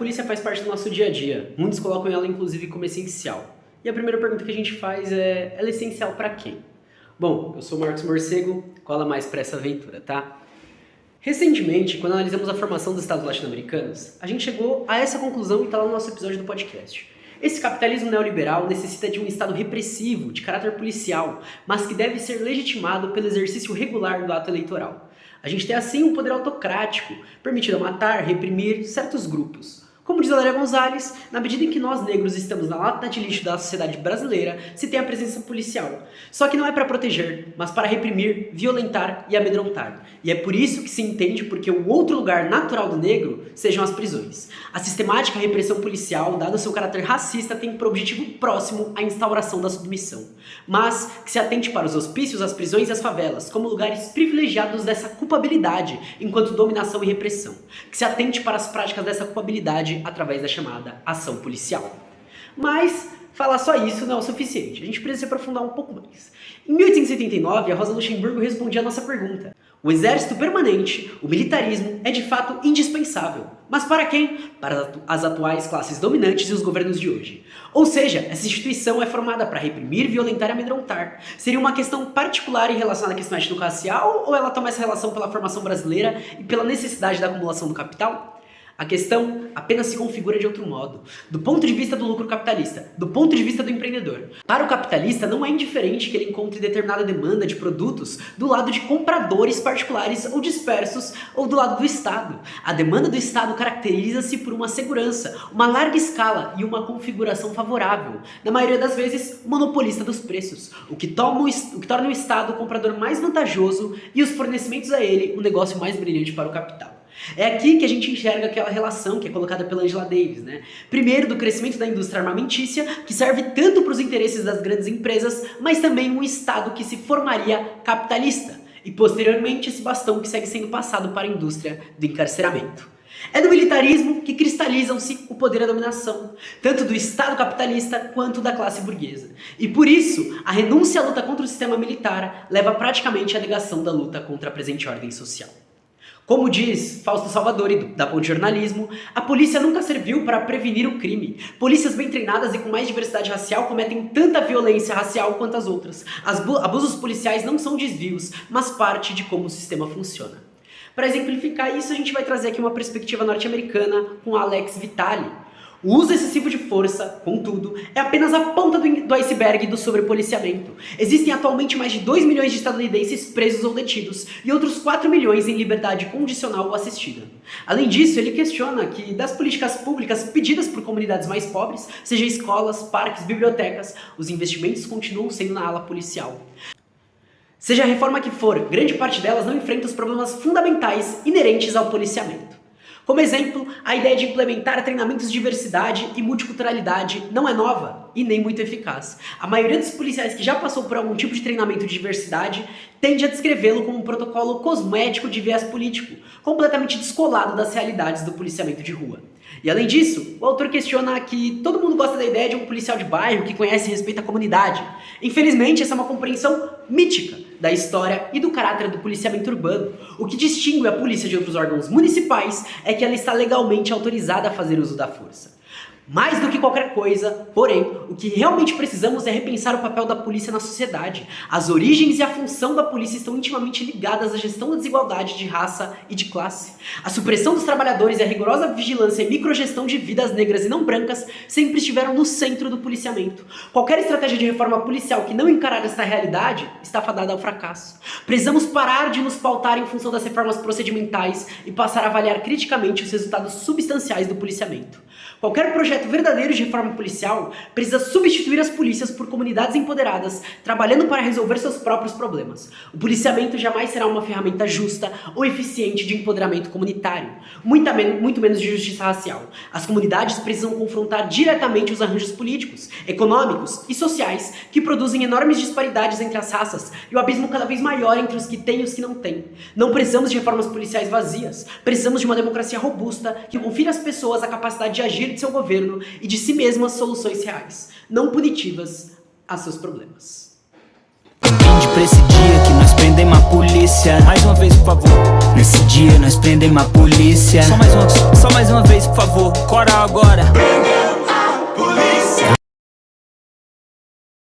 polícia faz parte do nosso dia a dia. Muitos colocam ela, inclusive, como essencial. E a primeira pergunta que a gente faz é: ela é essencial para quem? Bom, eu sou o Marcos Morcego, cola mais para essa aventura, tá? Recentemente, quando analisamos a formação dos estados latino-americanos, a gente chegou a essa conclusão e está lá no nosso episódio do podcast. Esse capitalismo neoliberal necessita de um Estado repressivo, de caráter policial, mas que deve ser legitimado pelo exercício regular do ato eleitoral. A gente tem assim um poder autocrático, permitido a matar, reprimir certos grupos. Como diz Valéria Gonzalez, na medida em que nós negros estamos na lata de lixo da sociedade brasileira, se tem a presença policial. Só que não é para proteger, mas para reprimir, violentar e amedrontar. E é por isso que se entende porque o outro lugar natural do negro sejam as prisões. A sistemática repressão policial, dado seu caráter racista, tem por objetivo próximo a instauração da submissão. Mas que se atente para os hospícios, as prisões e as favelas, como lugares privilegiados dessa culpabilidade, enquanto dominação e repressão. Que se atente para as práticas dessa culpabilidade através da chamada ação policial. Mas falar só isso não é o suficiente, a gente precisa se aprofundar um pouco mais. Em 1879, a Rosa Luxemburgo respondia a nossa pergunta: o exército permanente, o militarismo, é de fato indispensável. Mas para quem? Para as atuais classes dominantes e os governos de hoje. Ou seja, essa instituição é formada para reprimir, violentar e amedrontar. Seria uma questão particular em relação à questão étnico-racial, ou ela toma essa relação pela formação brasileira e pela necessidade da acumulação do capital? A questão apenas se configura de outro modo, do ponto de vista do lucro capitalista, do ponto de vista do empreendedor. Para o capitalista, não é indiferente que ele encontre determinada demanda de produtos do lado de compradores particulares ou dispersos ou do lado do Estado. A demanda do Estado caracteriza-se por uma segurança, uma larga escala e uma configuração favorável, na maioria das vezes monopolista dos preços, o que torna o Estado o comprador mais vantajoso e os fornecimentos a ele o negócio mais brilhante para o capital. É aqui que a gente enxerga aquela relação que é colocada pela Angela Davis, né? Primeiro, do crescimento da indústria armamentícia, que serve tanto para os interesses das grandes empresas, mas também um Estado que se formaria capitalista. E posteriormente, esse bastão que segue sendo passado para a indústria do encarceramento. É do militarismo que cristalizam-se o poder e a dominação, tanto do Estado capitalista quanto da classe burguesa. E por isso, a renúncia à luta contra o sistema militar leva praticamente à negação da luta contra a presente ordem social. Como diz Fausto Salvadori, da Ponte Jornalismo, a polícia nunca serviu para prevenir o crime. Polícias bem treinadas e com mais diversidade racial cometem tanta violência racial quanto as outras. Abusos policiais não são desvios, mas parte de como o sistema funciona. Para exemplificar isso, a gente vai trazer aqui uma perspectiva norte-americana com Alex Vitale. O uso excessivo de força, contudo, é apenas a ponta do iceberg do sobrepoliciamento. Existem atualmente mais de 2 milhões de estadunidenses presos ou detidos e outros 4 milhões em liberdade condicional ou assistida. Além disso, ele questiona que das políticas públicas pedidas por comunidades mais pobres, seja escolas, parques, bibliotecas, os investimentos continuam sendo na ala policial. Seja a reforma que for, grande parte delas não enfrenta os problemas fundamentais inerentes ao policiamento. Como exemplo, a ideia de implementar treinamentos de diversidade e multiculturalidade não é nova e nem muito eficaz. A maioria dos policiais que já passou por algum tipo de treinamento de diversidade tende a descrevê-lo como um protocolo cosmético de viés político, completamente descolado das realidades do policiamento de rua. E além disso, o autor questiona que todo mundo gosta da ideia de um policial de bairro que conhece e respeita a comunidade. Infelizmente, essa é uma compreensão mítica da história e do caráter do policiamento urbano. O que distingue a polícia de outros órgãos municipais é que ela está legalmente autorizada a fazer uso da força. Mais do que qualquer coisa, porém, o que realmente precisamos é repensar o papel da polícia na sociedade. As origens e a função da polícia estão intimamente ligadas à gestão da desigualdade de raça e de classe. A supressão dos trabalhadores e a rigorosa vigilância e microgestão de vidas negras e não brancas sempre estiveram no centro do policiamento. Qualquer estratégia de reforma policial que não encarar esta realidade está fadada ao fracasso. Precisamos parar de nos pautar em função das reformas procedimentais e passar a avaliar criticamente os resultados substanciais do policiamento. Qualquer projeto verdadeiro de reforma policial precisa substituir as polícias por comunidades empoderadas, trabalhando para resolver seus próprios problemas. O policiamento jamais será uma ferramenta justa ou eficiente de empoderamento comunitário, muito menos de justiça racial. As comunidades precisam confrontar diretamente os arranjos políticos, econômicos e sociais que produzem enormes disparidades entre as raças e o abismo cada vez maior entre os que têm e os que não têm. Não precisamos de reformas policiais vazias, precisamos de uma democracia robusta que confira às pessoas a capacidade de agir de seu governo e de si mesmas soluções reais, não punitivas a seus problemas. Pra esse dia que nós prendemos a polícia. Mais uma vez, por favor. Nesse dia nós prendemos a polícia. Só mais uma vez, por favor. Coral agora.